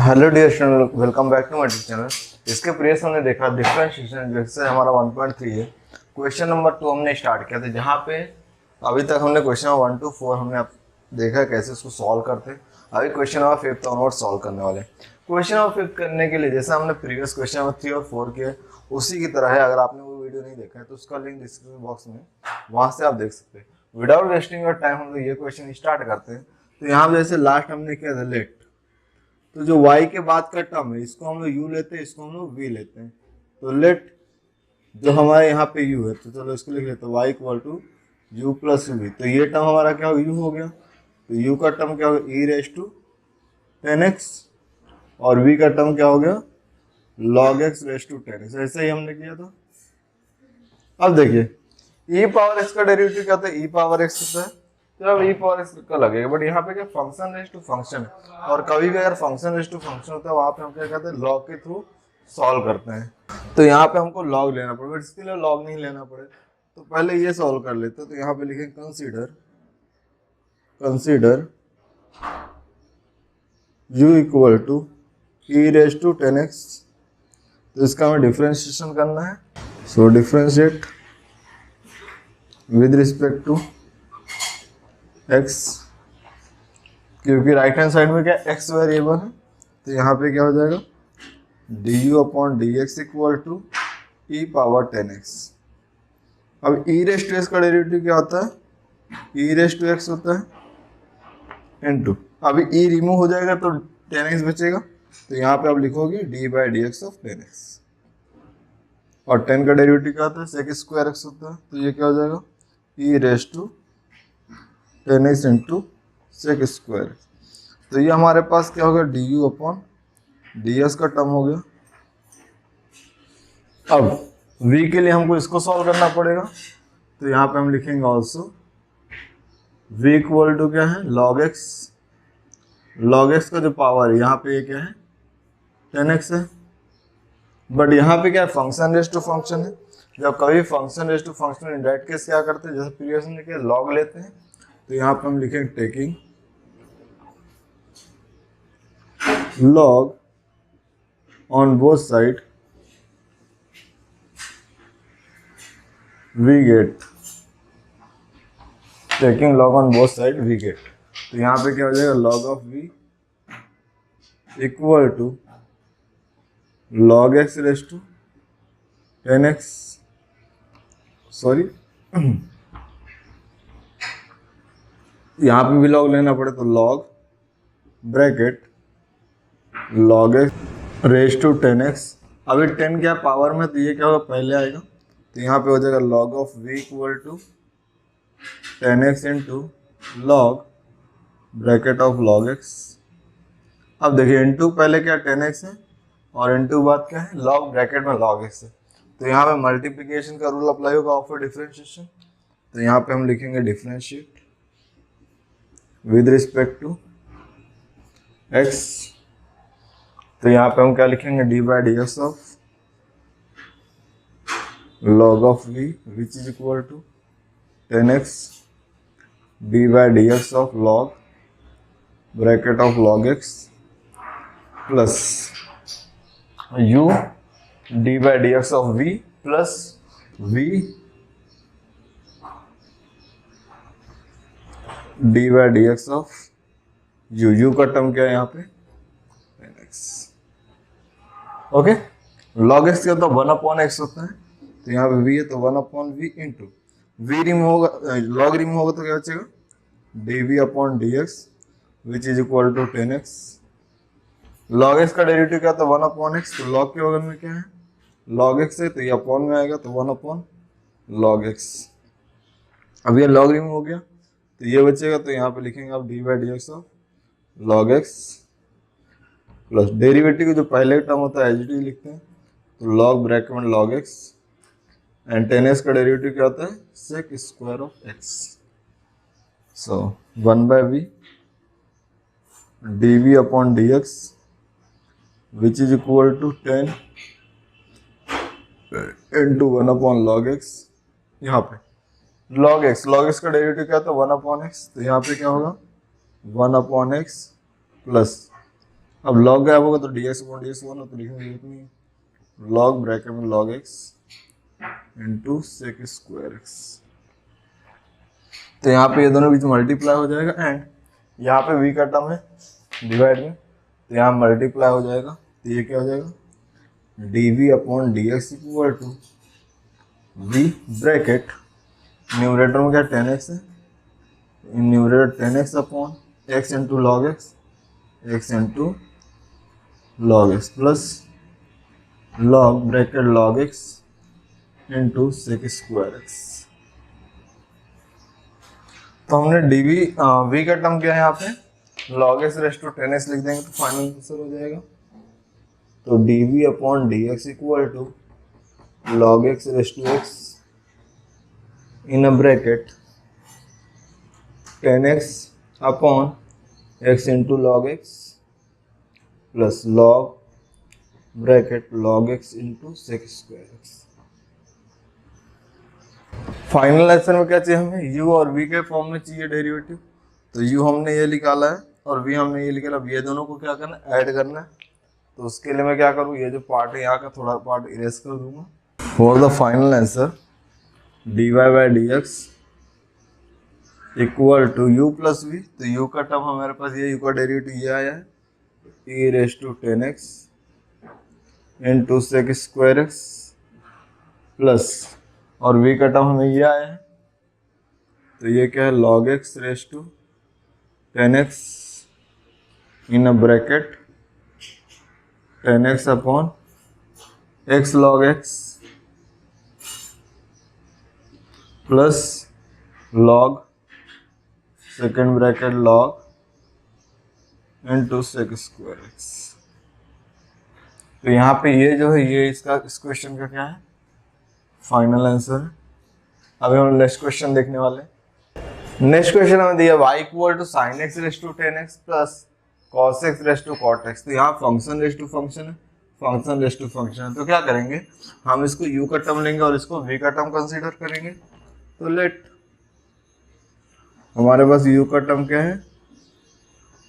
Hello dear student, welcome back to my channel. इसके previous हमने देखा डिफरेंशिएशन, जैसे हमारा 1.3 है। क्वेश्चन नंबर 2 हमने स्टार्ट किया था, जहाँ पे अभी तक हमने क्वेश्चन नंबर 1 to 4 हमने देखा कैसे उसको सॉल्व करते। अभी क्वेश्चन नंबर 5 ऑनवर्ड सॉल्व करने वाले। क्वेश्चन नंबर 5 करने के लिए जैसे हमने प्रीवियस क्वेश्चन नंबर 3 और 4 किए उसी की तरह है। अगर आपने वो वीडियो नहीं देखा है तो उसका लिंक डिस्क्रिप्शन बॉक्स में, वहाँ से आप देख सकते हैं। विदाउट वेस्टिंग योर टाइम हम लोग ये क्वेश्चन स्टार्ट करते हैं। तो यहाँ जैसे लास्ट हमने किया था लेट, तो जो y के बाद का टर्म है इसको हम लोग u लेते हैं, इसको हम लोग v लेते हैं। तो लेट जो हमारे यहाँ पे u है, तो चलो इसको लिख लेते हैं y equal to u plus v। तो ये टर्म हमारा क्या होगा, u हो गया। तो u का टर्म क्या होगा, e रेज टू 10x, और v का टर्म क्या हो गया, log x raise to 10x। ऐसे ही हमने किया था। अब देखिए e पावर x का डेरिवेटिव क्या होता है, e पावर x होता है। तो अब e पावर x का लगेगा, बट यहाँ पे क्या फंक्शन रेज टू फंक्शन है, और कभी भी अगर फंक्शन रेज टू फंक्शन होता है वहाँ पे हम क्या कहते हैं, लॉग के थ्रू सॉल्व करते हैं। तो यहाँ पे हमको लॉग लेना पड़ेगा, बट इसके लिए लॉग नहीं लेना पड़े तो पहले ये सॉल्व कर लेते हैं। तो यहाँ पे लिखेंगे consider u equal to e raise to 10x। तो इसका हमें डिफरेंशिएशन करना है। So differentiate with respect to x, क्योंकि राइट हैंड साइड में क्या x वेरिएबल है। तो यहाँ पे क्या हो जाएगा, du upon dx equal to e power 10x। अब e रेज टू x का डेरिवेटिव क्या होता है, e रेज टू x होता है इनटू, अभी e रिमूव हो जाएगा तो 10x बचेगा। तो यहाँ पे आप लिखोगे d by D X of 10x, और 10 का डेरिवेटिव क्या होता है, सेक स्क्वायर x होता है। तो ये क्या हो जाएगा, e raise to 10x into sec square. तो ये हमारे पास क्या होगा, D U upon D S का टर्म हो गया। अब v के लिए हमको इसको सॉल्व करना पड़ेगा। तो यहाँ पे हम लिखेंगे ऑल्सो v इक्वल टू क्या है, log x। log x का जो पावर है यहाँ पे ये क्या है, 10x है। बट यहाँ पे क्या है, फंक्शन रेज टू फंक्शन है। जब कभी function raise to function indirect case क्या करते हैं, जैसे प्रीवियस में क्या लॉग लेते हैं। तो यहाँ पे हम लिखेंगे taking log on both side we get, taking log on both side we get। तो यहाँ पे क्या हो जाएगा, log of v equal to log x raise to 10x, sorry यहाँ पे भी log लेना पड़े तो log bracket log x raise to 10x। अभी 10 क्या पावर में, तो ये क्या होगा, पहले आएगा। तो यहाँ पे हो जाएगा log of v equal to 10x into log bracket of log x। अब देखिए इंटू पहले क्या 10x है, और इंटू बाद क्या है, log ब्रैकेट में log x है। तो यहाँ पे मल्टीप्लिकेशन का रूल अप्लाई होगा ऑफ डिफरेंशिएशन। तो यहाँ पे हम लिखेंगे differentiate with respect to x। तो यहाँ पे हम क्या लिखेंगे, D by D X of log of v which is equal to 10x D by D X of log bracket of log x plus u D by D X of v plus v D by D X of u का term क्या है यहाँ पे, 10x। Okay, log x क्या होता है, 1/x होता है। तो यहाँ पे v है तो 1/v इंटू v रिमूव होगा, log रिमूव होगा तो क्या बचेगा, dv upon dx which is equal to 10x। log x का डेरिवेटिव क्या होता है, 1/x। तो log के बगल में क्या है, log x है, तो ये अपॉन में आएगा तो 1/log x। अब ये log रिमूव हो गया तो ये बचेगा। तो यहाँ पे लिखेंगे आप D by D X of log x plus derivative जो पहले टर्म होता है एच लिखते हैं, तो log ब्रैकेट में log x एंड 10x का डेरिवेटिव क्या होता है, sec square of x। So 1/v dv upon dx which is equal to 10 into 1/log x। यहाँ पे log x का डेरिवेटिव क्या होता है, 1/x। तो यहाँ पे क्या होगा, 1/x प्लस अब लॉग गैप होगा तो dx अपॉन dx 1 तो लिखने की जरूरत नहीं है, लॉग ब्रैकेट में log x into sec square x. तो यहाँ पे ये दोनों बीच मल्टीप्लाई हो जाएगा एंड यहाँ पे v का टर्म है डिवाइड में, तो यहाँ मल्टीप्लाई हो जाएगा, तो ये क्या हो जाएगा dv upon dx equal to v bracket numerator में क्या 10x है, numerator 10x upon x into log x into log x plus log bracket log x into sec square x. तो हमने dv v का टर्म क्या है यहाँ पे log x raise to 10x लिख देंगे तो फाइनल आंसर हो जाएगा। तो dv upon dx equal to log x raise to x in a bracket 10x upon x into log x plus log bracket log x into sec square X. Final answer में क्या चाहिए हमें u और v के form में चाहिए derivative, तो u हमने ये निकाला है और v हमने ये निकाला, अब ये दोनों को क्या करना है ऐड करना है। तो उसके लिए मैं क्या करूँ, ये जो पार्ट है यहाँ का थोड़ा पार्ट इरेज कर दूंगा। For the final answer dy by dx equal to u plus v, तो u का टर्म हमारे पास ये u का डेरिवेटिव ये आया है e raise to 10x into sec square x plus और v का टर्म हमें ये आया है, तो ये क्या है log x raise to 10x in a bracket 10x upon x log x plus log second bracket log into sec square x. तो यहाँ पे ये जो है ये इसका इस क्वेश्चन का क्या है फाइनल आंसर। अभी हम नेक्स्ट क्वेश्चन देखने वाले हैं। नेक्स्ट क्वेश्चन हमें दिया y equal to sine x raise to 10x plus cos x raise to cot x. तो यहाँ फंक्शन रेस टू फंक्शन है, फंक्शन रेस टू फंक्शन है, तो क्या करेंगे हम इसको u का टर्म लेंगे और इसको v का टर्म कंसीडर करेंगे। तो लेट हमारे पास u का टर्म क्या है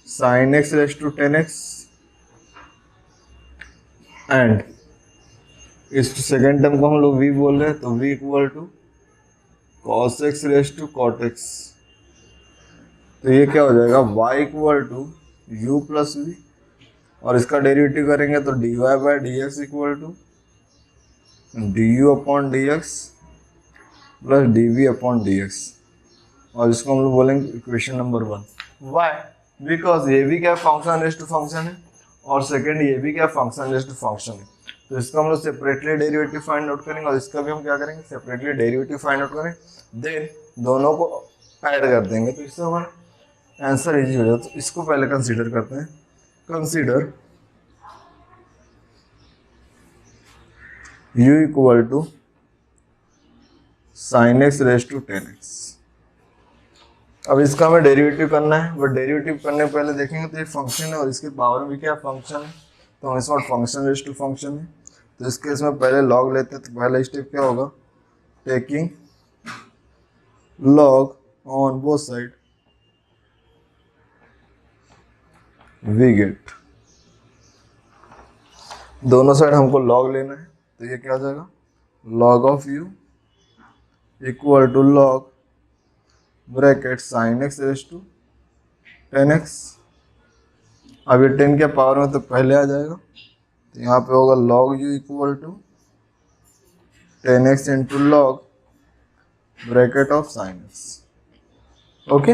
sine x raise to 10x and इस सेकेंड टर्म को हम लोग v बोल रहे हैं, तो v equal to cos x raise to cot x. तो ये क्या हो जाएगा y equal to u plus v और इसका डेरिवेटिव करेंगे तो dy by dx equal to du upon dx plus dv upon dx और इसको हम लोग बोलेंगे इक्वेशन नंबर 1। वाई बिकॉज ये भी क्या फंक्शन रेस टू फंक्शन है और सेकेंड ये भी क्या फंक्शन रेस टू फंक्शन है, तो इसका हम लोग सेपरेटली डेरिवेटिव फाइंड आउट करेंगे और इसका भी हम क्या करेंगे सेपरेटली डेरिवेटिव फाइंड आउट करें, देन दोनों को ऐड कर देंगे तो इससे हमारा आंसर इजी हो जाता है। तो इसको पहले कंसीडर करते हैं, consider u equal to sine x raise to 10x। अब इसका हमें डेरिवेटिव करना है, बट डेरिवेटिव करने पहले देखेंगे तो ये फंक्शन है और इसके पावर में क्या फंक्शन है, तो हम इसमें फंक्शन रेस टू फंक्शन है, तो इस केस में पहले लॉग लेते हैं। तो पहला स्टेप क्या होगा taking log on both side we get, दोनों साइड हमको लॉग लेना है, तो ये क्या हो जाएगा log of u equal to log bracket sine x raise to 10x। अब ये 10 के पावर में तो पहले आ जाएगा, तो यहाँ पे होगा log u equal to 10x into log bracket of sine x. Okay,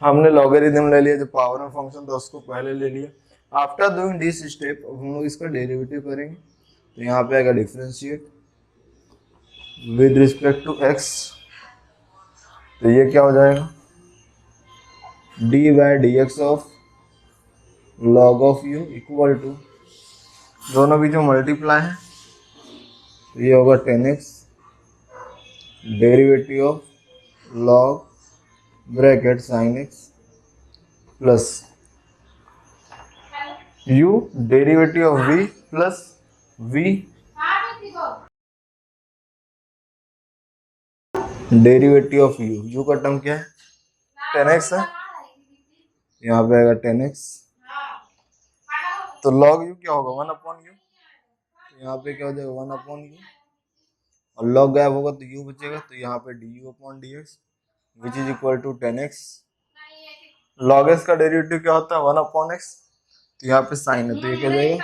हमने लॉगरिथम ले लिया, जो पावर में फंक्शन था उसको पहले ले लिया। आफ्टर डूइंग दिस स्टेप अब हम लोग इसका डेरिवेटिव करेंगे, तो यहाँ पे आएगा differentiate with respect to x, तो ये क्या हो जाएगा d by dx of log of u equal to दोनों भी जो मल्टीप्लाई है तो ये होगा 10x derivative of log bracket sine x plus u derivative of v plus v derivative of u का टर्म क्या है 10x है, यहाँ पे आएगा 10x तो लॉग यू क्या होगा 1/u, यहाँ पे क्या हो जाएगा 1/u, और लॉग गायब होगा तो u बचेगा, तो यहाँ पे du/dx which is equal to 10x। Log s का डेरिवेटिव क्या होता है 1/x, तो यहाँ पे साइन है तो ये क्या हो जाएगा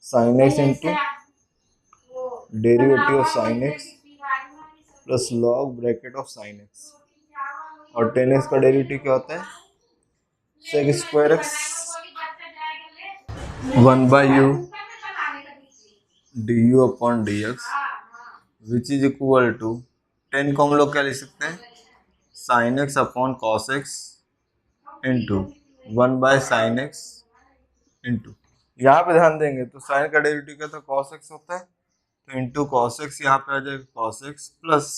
1/sin x into derivative of sin x plus log bracket of sin x, और 10x का डेरिवेटिव क्या होता है sec²x 1/u du/dx which is equal to 10 को हम लोग क्या लिख सकते हैं sin x upon cos x into 1/sin x into, यहाँ पे ध्यान देंगे तो साइन का डेरिवेटिव क्या था cos x होता है, तो इंटू cos x यहाँ पे आ जाएगा cos x प्लस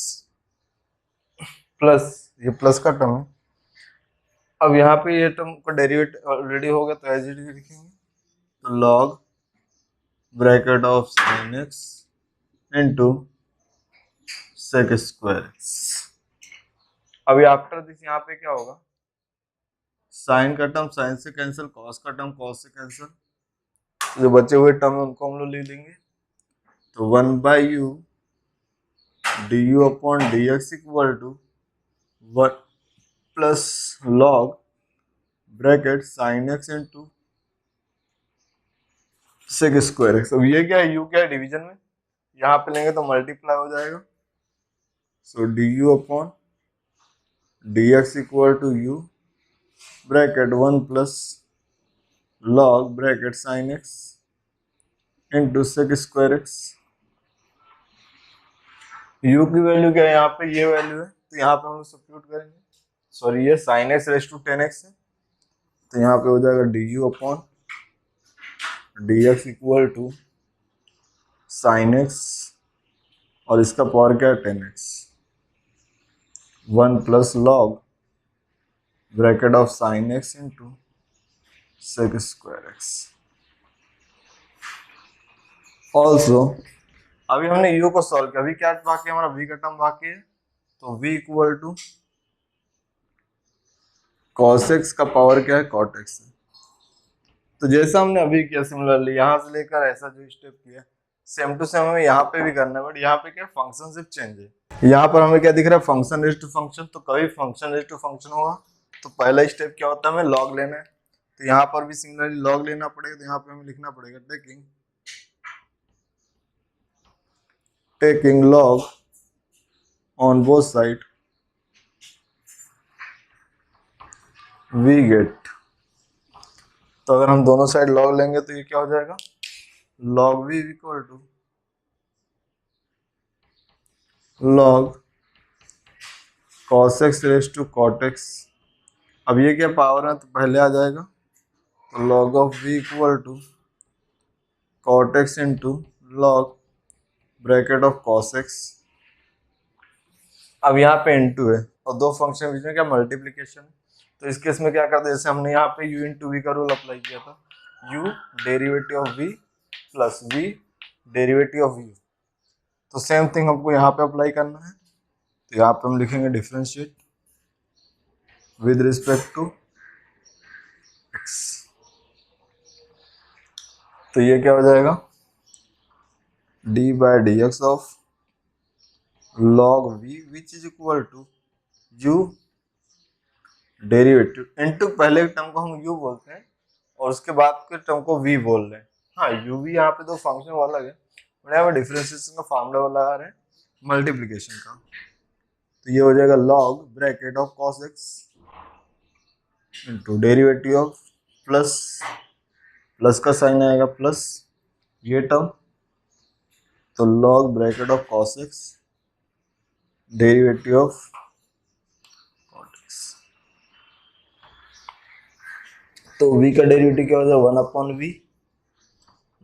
प्लस ये प्लस का टर्म है। अब यहाँ पे ये टर्म का डेरिवेटिव ऑलरेडी हो गया तो एज इट इज लिखेंगे, तो log bracket of sin x into sec²x। अभी आफ्टर दिस यहाँ पे क्या होगा साइन का टर्म साइन से कैंसिल, कॉस का टर्म कॉस से कैंसिल, जो बचे हुए टर्म है उनको हम लोग लिख देंगे, तो 1/u du/dx equal to 1 plus log bracket sin x into sec²x। अब ये क्या है u क्या है डिवीजन में, यहाँ पे लेंगे तो मल्टीप्लाई हो जाएगा, so du/dx equal to u bracket 1 plus log bracket sin x into sec²x। u की वैल्यू क्या है यहाँ पे ये वैल्यू है, तो यहाँ पे हम लोग सब्स्टिट्यूट करेंगे, सॉरी ये sin x raise to 10x है, तो यहाँ पे हो जाएगा du/dx equal to sin x और इसका पावर क्या है 10x 1 plus log bracket of sin x into sec²x। Also अभी हमने u को सॉल्व किया, अभी क्या बाकी है हमारा v का टर्म बाकी है, तो v equal to cos x का पावर क्या है cot x है। तो जैसा हमने अभी किया सिमिलरली यहाँ से लेकर ऐसा जो स्टेप किया सेम टू सेम हमें यहाँ पे भी करना है, बट यहाँ पे क्या फंक्शन सिर्फ चेंज है। यहाँ पर हमें क्या दिख रहा है फंक्शन रेज टू फंक्शन, तो कभी फंक्शन रेज टू फंक्शन होगा तो पहला स्टेप क्या होता है हमें लॉग लेना है, तो यहाँ पर भी सिमिलरली लॉग लेना पड़ेगा, तो यहाँ पे हमें लिखना पड़ेगा taking log on both side we get, तो अगर हम दोनों साइड लॉग लेंगे तो ये क्या हो जाएगा log v equal to log cos x raise to cot x। अब ये क्या पावर है तो पहले आ जाएगा, तो log of v equal to cot x into log bracket of cos x। अब यहाँ पे इंटू है और दो फंक्शन बीच में क्या मल्टीप्लीकेशन, तो इस केस में क्या करते हैं जैसे हमने यहाँ पे u इंटू वी का रूल अप्लाई किया था, u derivative of v plus v derivative of u, तो सेम थिंग हमको यहाँ पे अप्लाई करना है, तो यहाँ पे हम लिखेंगे differentiate with respect to x, तो ये क्या हो जाएगा d/dx of log v which is equal to u derivative into पहले टर्म को हम u बोलते हैं और उसके बाद के टर्म को v बोल रहे हैं। हाँ u भी यहाँ पे दो फंक्शन अलग है, बट यहाँ पे डिफरेंशिएशन का फार्मूला वाला आ रहा है मल्टीप्लीकेशन का, तो ये हो जाएगा log bracket of cos x into derivative of plus का साइन आएगा प्लस ये टर्म, तो log bracket of cos x derivative of cot x, तो v का डेरिवेटिव क्या हो जाएगा 1/v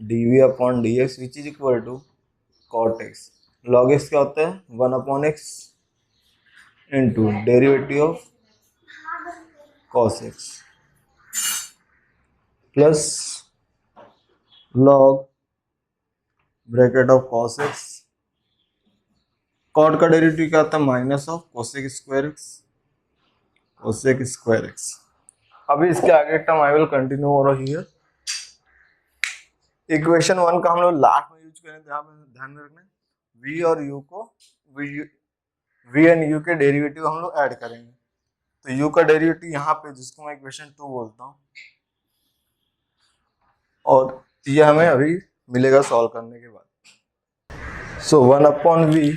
dv/dx which is equal to cot x, log x क्या होता है 1/x into derivative of cos x plus log bracket of cos x, cot का derivative क्या होता है माइनस ऑफ cosec² x, अभी इसके आगे टर्म आई विल कंटिन्यू हो रही है। इक्वेशन 1 का हम लोग लास्ट में यूज करेंगे, ध्यान में रखना v और u को v एंड u के डेरिवेटिव हम लोग ऐड करेंगे। तो u का डेरिवेटिव यहाँ पे, जिसको मैं इक्वेशन 2 बोलता हूँ, और ये हमें अभी मिलेगा सॉल्व करने के बाद। So 1 upon v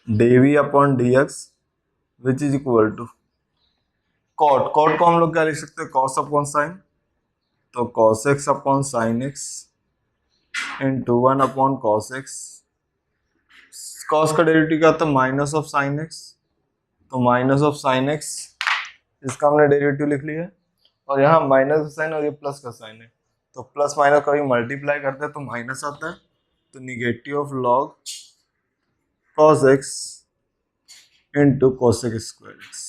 dv upon dx which is equal to cot को हम लोग क्या लिख सकते हैं, कॉस अपॉन साइन, तो cos x upon sine x into 1 upon cos x. Cos का डेरिवेटिव क्या था, माइनस ऑफ साइन एक्स, तो माइनस ऑफ साइन एक्स, इसका हमने डेरिवेटिव लिख लिया है। और यहाँ माइनस का साइन और ये प्लस का साइन है, तो प्लस माइनस कभी मल्टीप्लाई करते हैं तो माइनस आता है, तो negative of log cos x into cosec square x.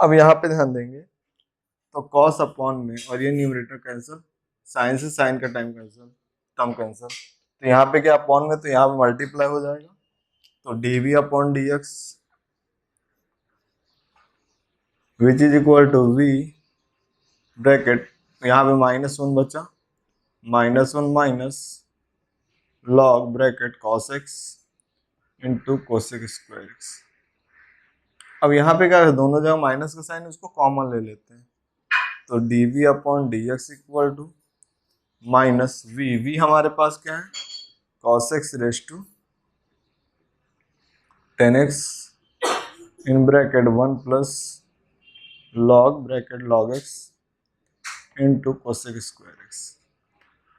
अब यहाँ पे ध्यान देंगे तो कॉस अपॉन में, और ये न्यूमरेटर कैंसिल, साइन से साइन का टाइम कैंसिल, टर्म कैंसिल, तो यहाँ पे क्या अपॉन में, तो यहाँ पे मल्टीप्लाई हो जाएगा, तो dv upon dx which is equal to v bracket, यहाँ पे -1 बचा, -1 minus log bracket cos x into cosec square x. अब यहाँ पे क्या है, दोनों जगह माइनस का साइन, उसको कॉमन ले लेते हैं, तो dv upon dx equal to minus v हमारे पास क्या है, cos x raise to 10x in bracket 1 plus log bracket log x into cosec square x,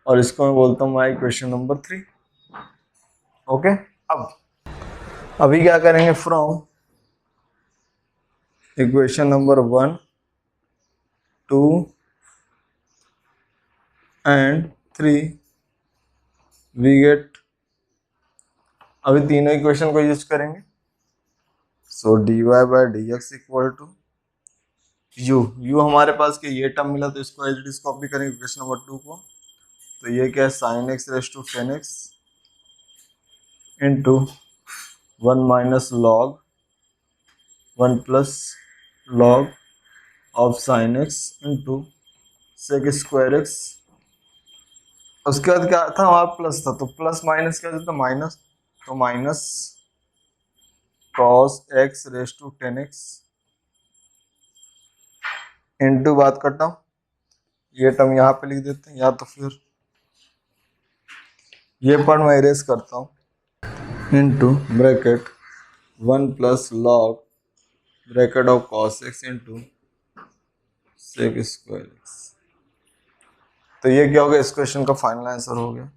और इसको मैं बोलता हूँ माई इक्वेशन नंबर 3। ओके, अब अभी क्या करेंगे, from equation number 1, 2 and 3 we get, अभी तीनों इक्वेशन को यूज करेंगे। So dy by dx equal to u हमारे पास के ये टर्म मिला, तो इसको एज इट इज कॉपी करेंगे इक्वेशन नंबर 2 को, तो ये क्या है, sine x raise to 10x into 1 minus log 1 plus log of sine x into sec square x. उसके बाद क्या था, वहां प्लस था, तो प्लस माइनस क्या था, माइनस, तो minus cos x raise to 10x into बात करता हूँ, ये टर्म यहाँ पे लिख देते हैं, या तो फिर ये पार्ट मैं इरेज करता हूँ, into bracket 1 plus log bracket of cos x into sec square x. तो ये क्या हो गया, इस क्वेश्चन का फाइनल आंसर हो गया।